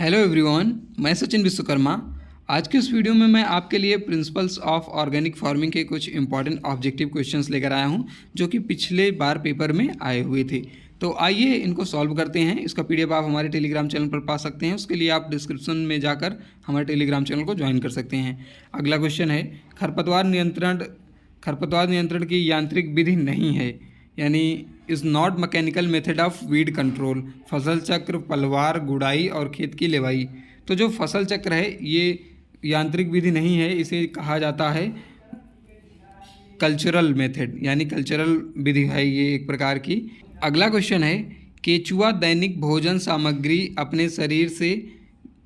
Hello everyone, मैं सचिन विश्वकर्मा। आज के इस वीडियो में मैं आपके लिए प्रिंसिपल्स ऑफ ऑर्गेनिक फार्मिंग के कुछ इंपॉर्टेंट ऑब्जेक्टिव क्वेश्चंस लेकर आया हूं, जो कि पिछले बार पेपर में आए हुए थे। तो आइए इनको सॉल्व करते हैं। इसका पीडीएफ आप हमारे टेलीग्राम चैनल पर पा सकते हैं। उसके लिए आप डिस्क्रिप्शन में जाकर हमारे टेलीग्राम चैनल को ज्वाइन कर सकते हैं। अगला क्वेश्चन है, खरपतवार नियंत्रण की यांत्रिक विधि नहीं है, यानी is not mechanical method of weed control. फसल चक्र, पलवार, गुड़ाई और खेत की लेवाई। तो जो फसल चक्र है ये यांत्रिक विधि नहीं है, इसे कहा जाता है कल्चरल मेथड, यानी कल्चरल विधि है ये एक प्रकार की। अगला क्वेश्चन है, केचुआ दैनिक भोजन सामग्री अपने शरीर से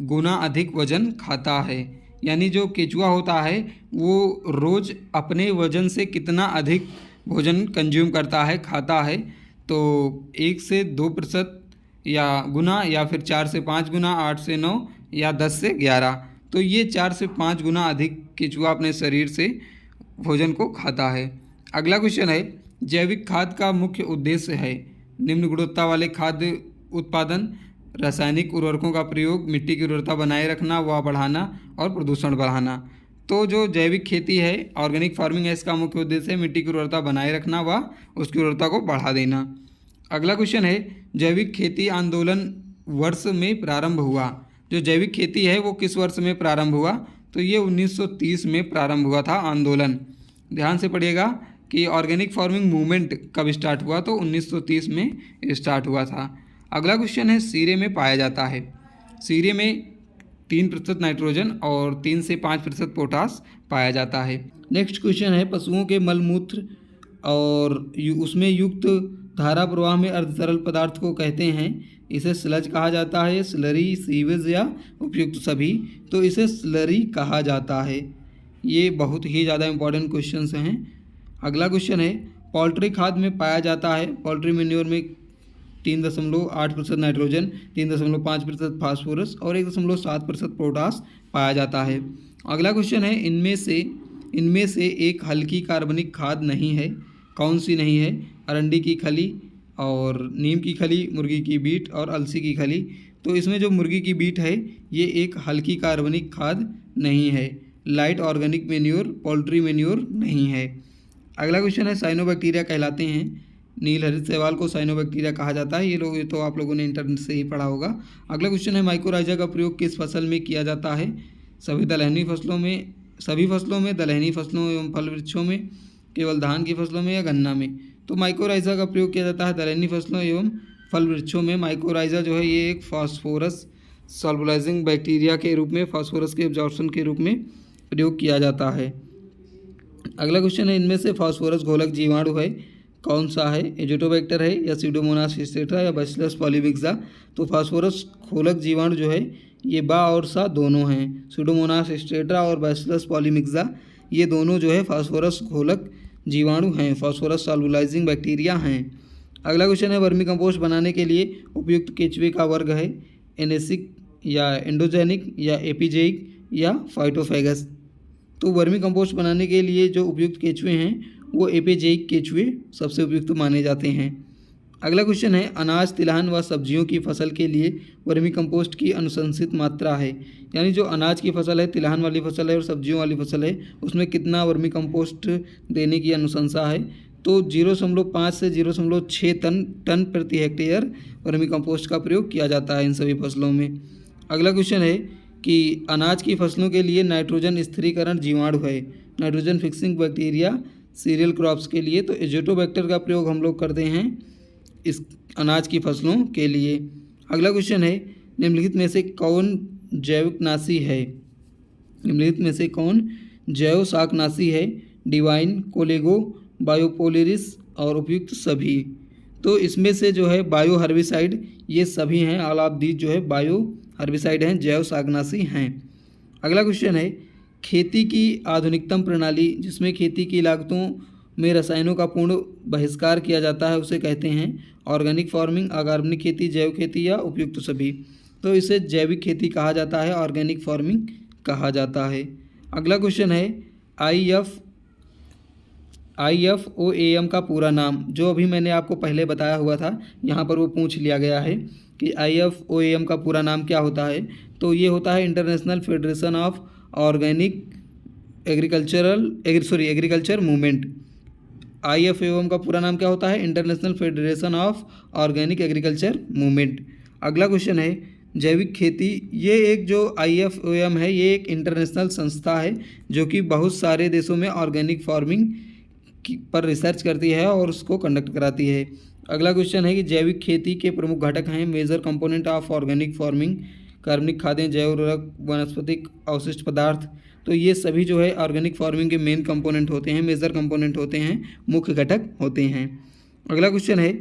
गुना अधिक वजन खाता है, यानी जो केचुआ होता है वो रोज़ अपने वजन से कितना अधिक भोजन कंज्यूम करता है, खाता है। तो 1 से 2% या गुना, या फिर 4 से 5 गुना, 8 से 9 या 10 से 11। तो ये 4 से 5 गुना अधिक केचुआ अपने शरीर से भोजन को खाता है। अगला क्वेश्चन है, जैविक खाद का मुख्य उद्देश्य है निम्न गुणवत्ता वाले खाद्य उत्पादन, रासायनिक उर्वरकों का प्रयोग, मिट्टी की उर्वरता बनाए रखना व बढ़ाना और प्रदूषण बढ़ाना। तो जो जैविक खेती है, ऑर्गेनिक फार्मिंग है, इसका मुख्य उद्देश्य है मिट्टी की उर्वरता बनाए रखना व उसकी उर्वरता को बढ़ा देना। अगला क्वेश्चन है, जैविक खेती आंदोलन वर्ष में प्रारंभ हुआ। जो जैविक खेती है वो किस वर्ष में प्रारंभ हुआ? तो ये 1930 में प्रारंभ हुआ था आंदोलन। ध्यान से पढ़िएगा कि ऑर्गेनिक फार्मिंग मूवमेंट कब स्टार्ट हुआ, तो 1930 में स्टार्ट हुआ था। अगला क्वेश्चन है, सीरे में पाया जाता है। सीरे में 3% नाइट्रोजन और 3 से 5% पोटास पाया जाता है। नेक्स्ट क्वेश्चन है, पशुओं के मलमूत्र और उसमें युक्त धारा प्रवाह में अर्ध तरल पदार्थ को कहते हैं। इसे स्लज कहा जाता है, स्लरी, सीवेज या उपयुक्त सभी। तो इसे स्लरी कहा जाता है। ये बहुत ही ज़्यादा इंपॉर्टेंट क्वेश्चंस हैं। अगला क्वेश्चन है, पोल्ट्री खाद में पाया जाता है। पोल्ट्री मेन्योर में 3.8% नाइट्रोजन, 3.5% फास्फोरस और 1.7% पोटास पाया जाता है। अगला क्वेश्चन है, इनमें से एक हल्की कार्बनिक खाद नहीं है। कौन सी नहीं है? अरंडी की खली और नीम की खली, मुर्गी की बीट और अलसी की खली। तो इसमें जो मुर्गी की बीट है ये एक हल्की कार्बनिक खाद नहीं है। Light organic manure, poultry manure नहीं है। अगला क्वेश्चन है, साइनोबैक्टीरिया कहलाते हैं। नील हरित शैवाल को साइनोबैक्टीरिया कहा जाता है। ये तो आप लोगों ने इंटरनेट से ही पढ़ा होगा। अगला क्वेश्चन है, माइकोराइजा का प्रयोग किस फसल में किया जाता है? सभी फसलों में, दलहनी फसलों एवं फल वृक्षों में, केवल धान की फसलों में या गन्ना में? तो माइकोराइजा का प्रयोग किया जाता है दलहनी फसलों एवं फल वृक्षों में। माइकोराइजा जो है ये एक फास्फोरस सॉल्बलाइजिंग बैक्टीरिया के रूप में, फास्फोरस के एब्जॉर्प्शन के रूप में प्रयोग किया जाता है। अगला क्वेश्चन है, इनमें से फास्फोरस घोलक जीवाणु है कौन सा है? एजोटोबैक्टर है या सीडोमोनास हिस्टेटा या बैसिलस पॉलीमिक्सा? तो फास्फोरस घोलक जीवाणु जो है ये बा और सा दोनों हैं। सीडोमोनास हिस्टेटा और बैसिलस पॉलीमिक्सा ये दोनों जो है फास्फोरस घोलक जीवाणु हैं, फास्फोरस सॉल्बलाइजिंग बैक्टीरिया हैं। अगला क्वेश्चन है, वर्मी कंपोस्ट बनाने के लिए उपयुक्त केचुए का वर्ग है एनेसिक या एंडोजेनिक या एपिजेइक या फाइटोफेगस? तो वर्मी कंपोस्ट बनाने के लिए जो उपयुक्त केचुए हैं वो एपिजेइक केचुए सबसे उपयुक्त माने जाते हैं। अगला क्वेश्चन है, अनाज, तिलहन व सब्जियों की फसल के लिए वर्मी कंपोस्ट की अनुशंसित मात्रा है, यानी जो अनाज की फसल है, तिलहन वाली फसल है और सब्जियों वाली फसल है, उसमें कितना वर्मी कंपोस्ट देने की अनुशंसा है? तो 0.5 से 0.6 टन प्रति हेक्टेयर वर्मी कंपोस्ट का प्रयोग किया जाता है इन सभी फसलों में। अगला क्वेश्चन है कि अनाज की फसलों के लिए नाइट्रोजन स्थिरीकरण जीवाणु है, nitrogen fixing bacteria cereal crops के लिए। तो एजोटोबैक्टर का प्रयोग हम लोग करते हैं इस अनाज की फसलों के लिए। अगला क्वेश्चन है, निम्नलिखित में से कौन जैविकनाशी है? निम्नलिखित में से कौन जैव शाकनाशी है? डिवाइन, कोलेगो, बायोपोलिरिस और उपयुक्त सभी? तो इसमें से जो है बायो हर्बिसाइड ये सभी हैं। ऑल ऑफ दीज जो है बायो हर्बिसाइड हैं, जैव शाकनाशी हैं। अगला क्वेश्चन है, खेती की आधुनिकतम प्रणाली जिसमें खेती की लागतों में रसायनों का पूर्ण बहिष्कार किया जाता है उसे कहते हैं ऑर्गेनिक फार्मिंग, अकार्बनिक खेती, जैव खेती या उपयुक्त सभी? तो इसे जैविक खेती कहा जाता है, ऑर्गेनिक फार्मिंग कहा जाता है। अगला क्वेश्चन है, IFOAM का पूरा नाम, जो अभी मैंने आपको पहले बताया हुआ था, यहाँ पर वो पूछ लिया गया है। कि IFOAM का पूरा नाम क्या होता है, तो ये होता है international federation of organic agriculture movement. IFAOM का पूरा नाम क्या होता है, international federation of organic agriculture movement. अगला क्वेश्चन है जैविक खेती। ये एक जो IFAOM है ये एक इंटरनेशनल संस्था है जो कि बहुत सारे देशों में ऑर्गेनिक फार्मिंग पर रिसर्च करती है और उसको कंडक्ट कराती है। अगला क्वेश्चन है कि जैविक खेती के प्रमुख घटक हैं major component of organic farming, कार्बनिक खादें, जैव उर्वरक, वनस्पतिक अवशिष्ट पदार्थ। तो ये सभी जो है ऑर्गेनिक फार्मिंग के मेन कंपोनेंट होते हैं, मेजर कंपोनेंट होते हैं, मुख्य घटक होते हैं। अगला क्वेश्चन है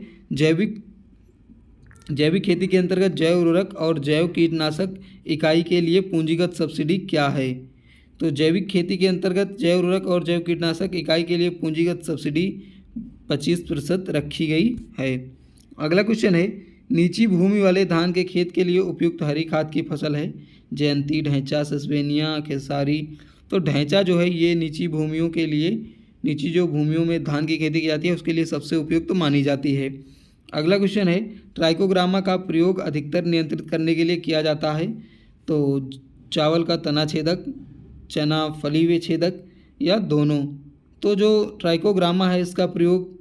जैविक खेती के अंतर्गत जैव उर्वरक और जैव कीटनाशक इकाई के लिए पूंजीगत सब्सिडी क्या है। तो जैविक खेती के अंतर्गत जैव उर्वरक और जैव कीटनाशक इकाई के लिए पूंजीगत सब्सिडी 25% रखी गई है। अगला क्वेश्चन है नीची भूमि वाले धान के खेत के लिए उपयुक्त हरी खाद की फसल है जयंती, ढैंचा, सस्पेनिया, खेसारी। तो ढैंचा जो है ये नीची भूमियों के लिए, नीची जो भूमियों में धान की खेती की जाती है उसके लिए सबसे उपयुक्त मानी जाती है। अगला क्वेश्चन है ट्राइकोग्रामा का प्रयोग अधिकतर नियंत्रित करने के लिए किया जाता है। तो चावल का तना छेदक, चना फली व छेदक या दोनों। तो जो ट्राइकोग्रामा है इसका प्रयोग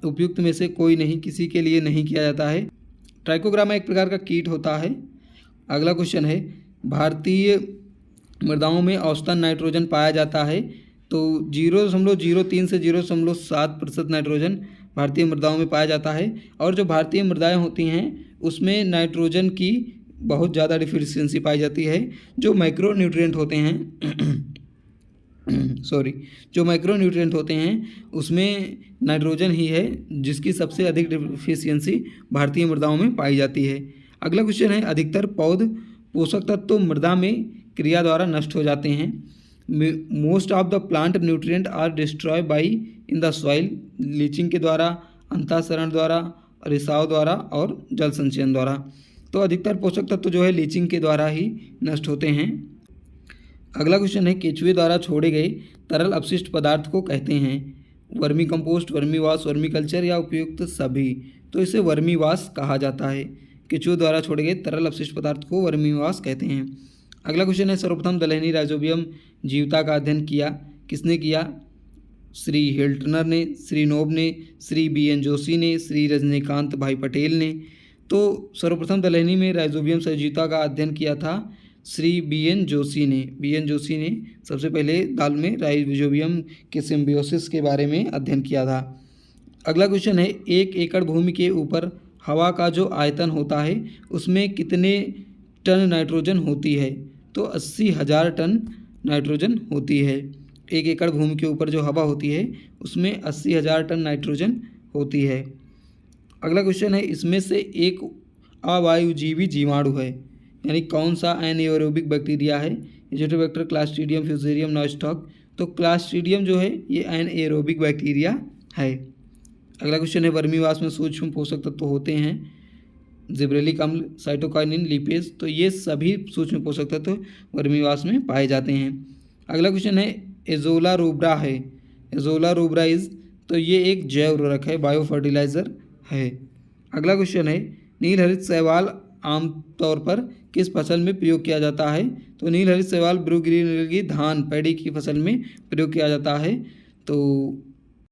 उपयुक्त में से कोई नहीं, किसी के लिए नहीं किया जाता है। ट्राइकोग्रामा एक प्रकार का कीट होता है। अगला क्वेश्चन है भारतीय मृदाओं में औसतन नाइट्रोजन पाया जाता है। तो 0.03 से 0.7% नाइट्रोजन भारतीय मृदाओं में पाया जाता है। और जो भारतीय मृदाएं होती हैं उसमें नाइट्रोजन की बहुत ज़्यादा डिफिशियंसी पाई जाती है। जो माइक्रो न्यूट्रिएंट होते हैं जो माइक्रो न्यूट्रिएंट होते हैं उसमें नाइट्रोजन ही है जिसकी सबसे अधिक डिफिशियंसी भारतीय मृदाओं में पाई जाती है। अगला क्वेश्चन है अधिकतर पौध पोषक तत्व मृदा में क्रिया द्वारा नष्ट हो जाते हैं। Most of the plant nutrient are destroy by in the soil, leaching के द्वारा, अंतःसरण द्वारा, रिसाव द्वारा और जल संचयन द्वारा। तो अधिकतर पोषक तत्व जो है लीचिंग के द्वारा ही नष्ट होते हैं। अगला क्वेश्चन है केंचुए द्वारा छोड़े गए तरल अपशिष्ट पदार्थ को कहते हैं vermi compost, vermi wash, vermi culture या उपयुक्त सभी। तो इसे वर्मी वाश कहा जाता है। केंचुए द्वारा छोड़े गए तरल अपशिष्ट पदार्थ को वर्मी वाश कहते हैं। अगला क्वेश्चन है सर्वप्रथम दलहनी राइजोबियम जीवता का अध्ययन किया किसने किया। श्री हिल्टनर ने, श्री नोब ने, श्री BN जोशी ने, श्री रजनीकांत भाई पटेल ने। तो सर्वप्रथम दलहनी में राइजोबियम सजीवता का अध्ययन किया था श्री BN जोशी ने। BN जोशी ने सबसे पहले दाल में राइजोबियम के सिम्बियोसिस के बारे में अध्ययन किया था। अगला क्वेश्चन है 1 एकड़ भूमि के ऊपर हवा का जो आयतन होता है उसमें कितने टन नाइट्रोजन होती है। तो 80,000 टन नाइट्रोजन होती है। 1 एकड़ भूमि के ऊपर जो हवा होती है उसमें 80,000 टन नाइट्रोजन होती है। अगला क्वेश्चन है इसमें से एक अवायुजीवी जीवाणु है, यानी कौन सा एनाएरोबिक बैक्टीरिया है। Azotobacter, Clostridium, fusarium, nostoc. तो क्लास्ट्रीडियम जो है ये एनाएरोबिक बैक्टीरिया है। अगला क्वेश्चन है वर्मीवाश में सूक्ष्म पोषक तत्व होते हैं जिब्रेलिक अम्ल, साइटोकाइनिन, लिपेज। तो ये सभी सूक्ष्म पोषक तत्व वर्मीवाश में पाए जाते हैं। अगला क्वेश्चन है एजोला रूब्रा है। एजोला रूब्रा इज, तो ये एक जैव उर्वरक है, बायो फर्टिलाइजर है। अगला क्वेश्चन है नील हरित शैवाल आमतौर पर किस फसल में प्रयोग किया जाता है। तो नील हरित शैवाल ब्रू ग्रीन एल्गी धान पैडी की फसल में प्रयोग किया जाता है। तो